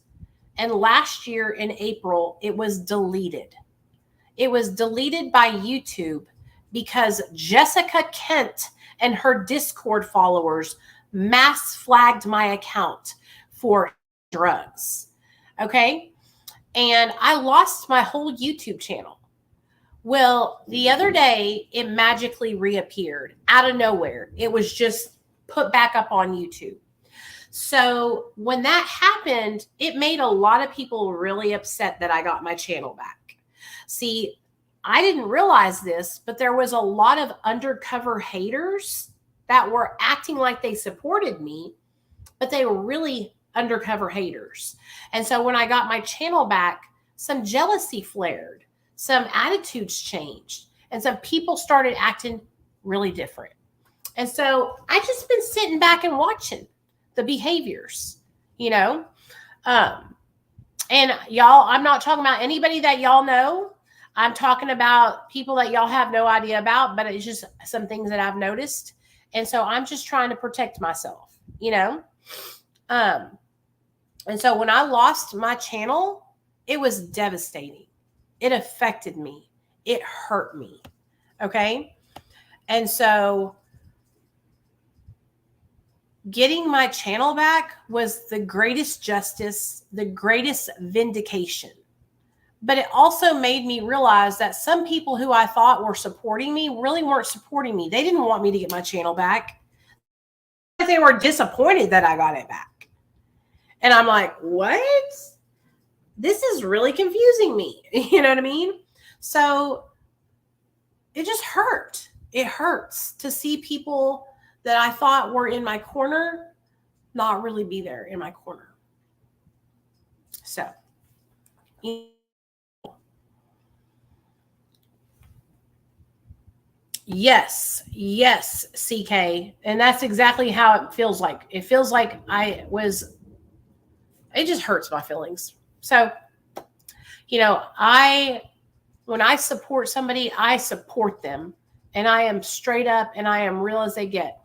And last year in April, it was deleted. It was deleted by YouTube because Jessica Kent and her Discord followers mass flagged my account for drugs. Okay. And I lost my whole YouTube channel. Well, the other day, it magically reappeared out of nowhere. It was just put back up on YouTube. So when that happened, it made a lot of people really upset that I got my channel back. See, I didn't realize this, but there was a lot of undercover haters that were acting like they supported me, but they were really undercover haters. And so when I got my channel back, some jealousy flared, some attitudes changed, and some people started acting really different. And so I just been sitting back and watching the behaviors, and y'all, I'm not talking about anybody that y'all know. I'm talking about people that y'all have no idea about, but it's just some things that I've noticed. And so I'm just trying to protect myself, and so when I lost my channel, it was devastating. It affected me. It hurt me. Okay. And so getting my channel back was the greatest justice, the greatest vindication. But it also made me realize that some people who I thought were supporting me really weren't supporting me. They didn't want me to get my channel back. They were disappointed that I got it back. And I'm like, what? This is really confusing me. You know what I mean? So it just hurt. It hurts to see people that I thought were in my corner not really be there in my corner. So, yes, CK. And that's exactly how it feels like. It feels like it just hurts my feelings. So, when I support somebody, I support them, and I am straight up and I am real as they get.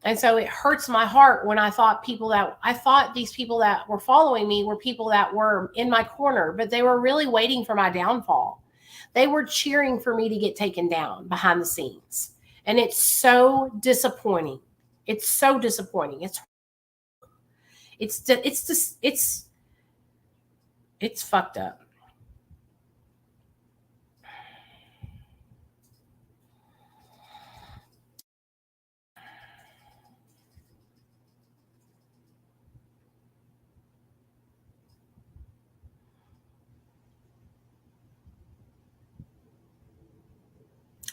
And so it hurts my heart when I thought these people that were following me were people that were in my corner, but they were really waiting for my downfall. They were cheering for me to get taken down behind the scenes. And it's so disappointing. It's so disappointing. It's fucked up.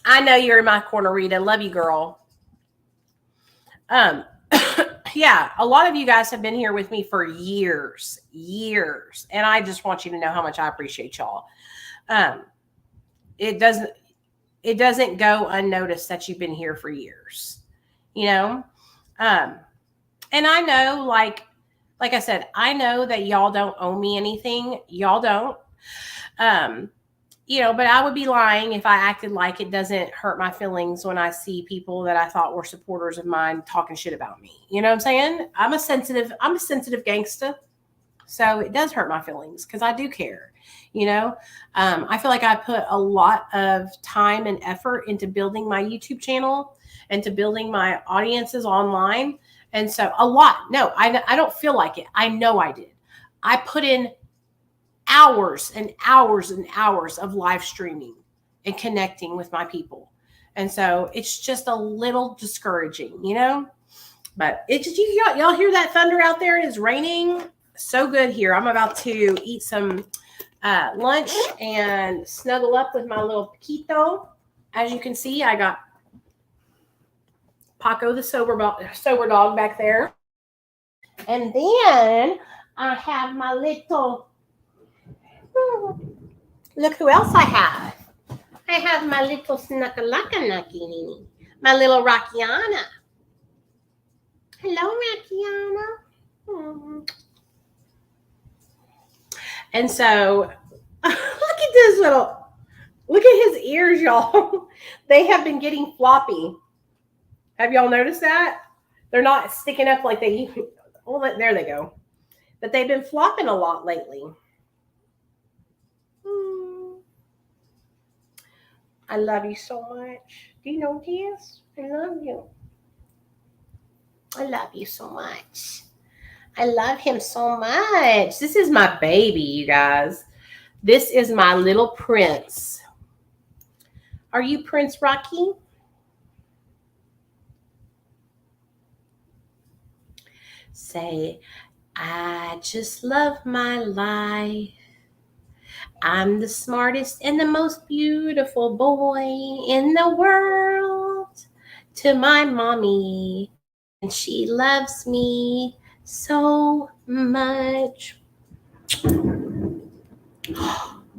I know you're in my corner, Rita. Love you, girl. Yeah, a lot of you guys have been here with me for years, and I just want you to know how much I appreciate y'all. It doesn't go unnoticed that you've been here for years, and I know, like I said, I know that y'all don't owe me anything. Y'all don't. But I would be lying if I acted like it doesn't hurt my feelings when I see people that I thought were supporters of mine talking shit about me. You know what I'm saying? I'm a sensitive gangster. So it does hurt my feelings because I do care. I feel like I put a lot of time and effort into building my YouTube channel and to building my audiences online. And so a lot. No, I don't feel like it. I know I did. I put in hours and hours and hours of live streaming and connecting with my people. And so it's just a little discouraging, But it just, y'all hear that thunder out there? It's raining. So good here. I'm about to eat some lunch and snuggle up with my little Paquito. As you can see, I got Paco the sober dog back there. And then I have my little, look who else I have. I have my little Snuckalaka-Nucky, my little Rockiana. Hello, Rockiana. And so, look at this look at his ears, y'all. They have been getting floppy. Have y'all noticed that? They're not sticking up like they, well, there they go. But they've been flopping a lot lately. I love you so much. Do you know this? I love you. I love you so much. I love him so much. This is my baby, you guys. This is my little prince. Are you Prince Rocky? Say, I just love my life. I'm the smartest and the most beautiful boy in the world. To my mommy, and she loves me so much.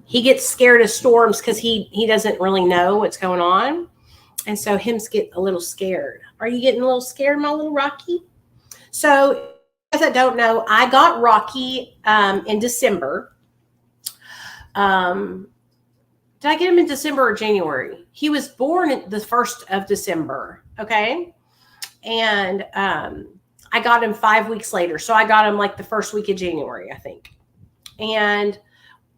He gets scared of storms because he doesn't really know what's going on. And so hims get a little scared. Are you getting a little scared, my little Rocky? So, as I don't know, I got Rocky in December. Did I get him in December or January? He was born the 1st of December. Okay. And I got him 5 weeks later. So I got him like the first week of January, I think. And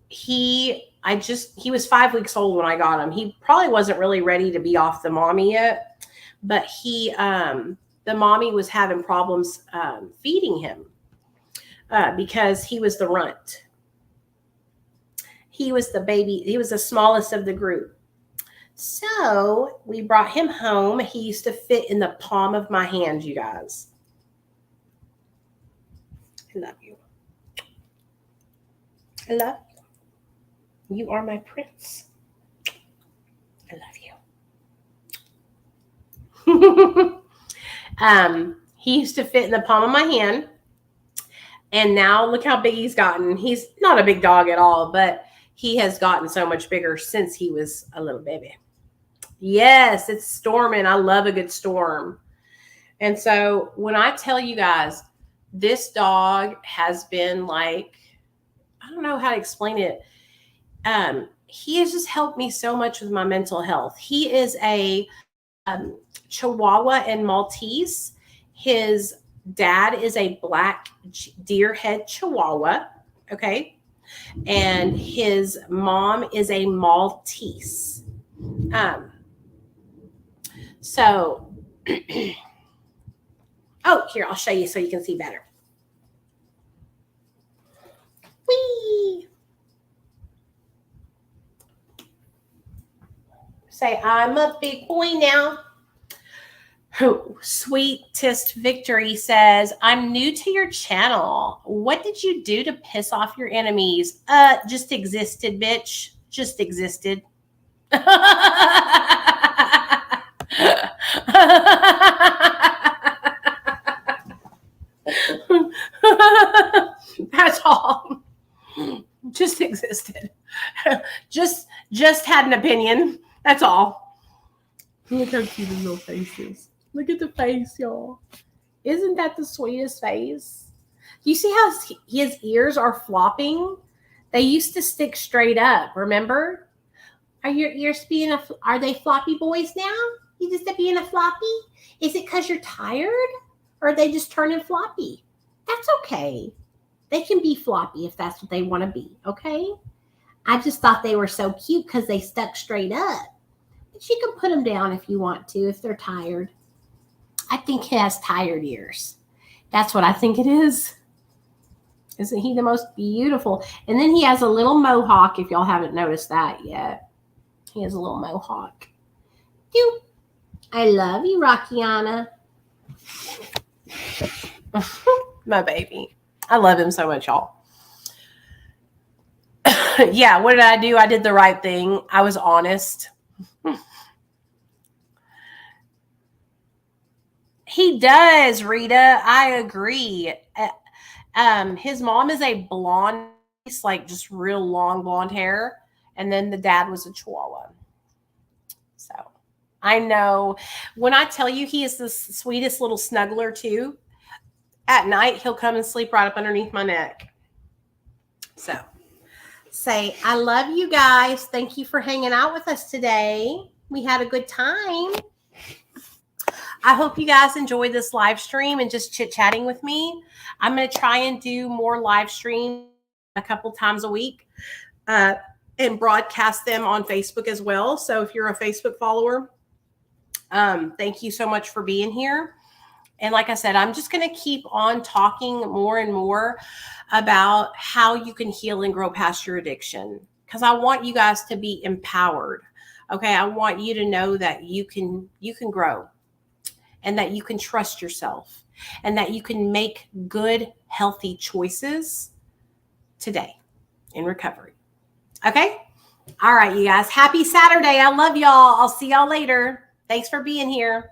he was 5 weeks old when I got him. He probably wasn't really ready to be off the mommy yet, but the mommy was having problems feeding him because he was the runt. He was the baby. He was the smallest of the group. So we brought him home. He used to fit in the palm of my hand, you guys. I love you. I love you. You are my prince. I love you. He used to fit in the palm of my hand. And now look how big he's gotten. He's not a big dog at all, but he has gotten so much bigger since he was a little baby. Yes, it's storming. I love a good storm. And so when I tell you guys, this dog has been like, I don't know how to explain it. He has just helped me so much with my mental health. He is a Chihuahua and Maltese. His dad is a black deerhead Chihuahua. Okay. And his mom is a Maltese. So, oh, here, I'll show you so you can see better. Whee! Say, I'm a big boy now. Oh, Sweetest Victory says, I'm new to your channel. What did you do to piss off your enemies? Just existed, bitch. Just existed. That's all. Just existed. Just had an opinion. That's all. Look how cute his little face is. Look at the face, y'all. Isn't that the sweetest face? You see how his ears are flopping? They used to stick straight up, remember? Are your ears are they floppy boys now? You just being a floppy? Is it because you're tired? Or are they just turning floppy? That's okay. They can be floppy if that's what they want to be, okay? I just thought they were so cute because they stuck straight up. But you can put them down if you want to, if they're tired. I think he has tired ears. That's what I think it is. Isn't he the most beautiful? And then he has a little mohawk, if y'all haven't noticed that yet. He has a little mohawk. I love you, Rockiana. My baby. I love him so much, y'all. Yeah, what did I do? I did the right thing. I was honest. He does, Rita. I agree. His mom is a blonde, like just real long blonde hair, and then the dad was a Chihuahua. So I know when I tell you he is the sweetest little snuggler too. At night he'll come and sleep right up underneath my neck. So say, I love you guys. Thank you for hanging out with us today. We had a good time. I hope you guys enjoyed this live stream and just chit-chatting with me. I'm going to try and do more live streams a couple times a week and broadcast them on Facebook as well. So if you're a Facebook follower, thank you so much for being here. And like I said, I'm just going to keep on talking more and more about how you can heal and grow past your addiction, because I want you guys to be empowered. Okay. I want you to know that you can grow, and that you can trust yourself, and that you can make good, healthy choices today in recovery. Okay. All right, you guys. Happy Saturday. I love y'all. I'll see y'all later. Thanks for being here.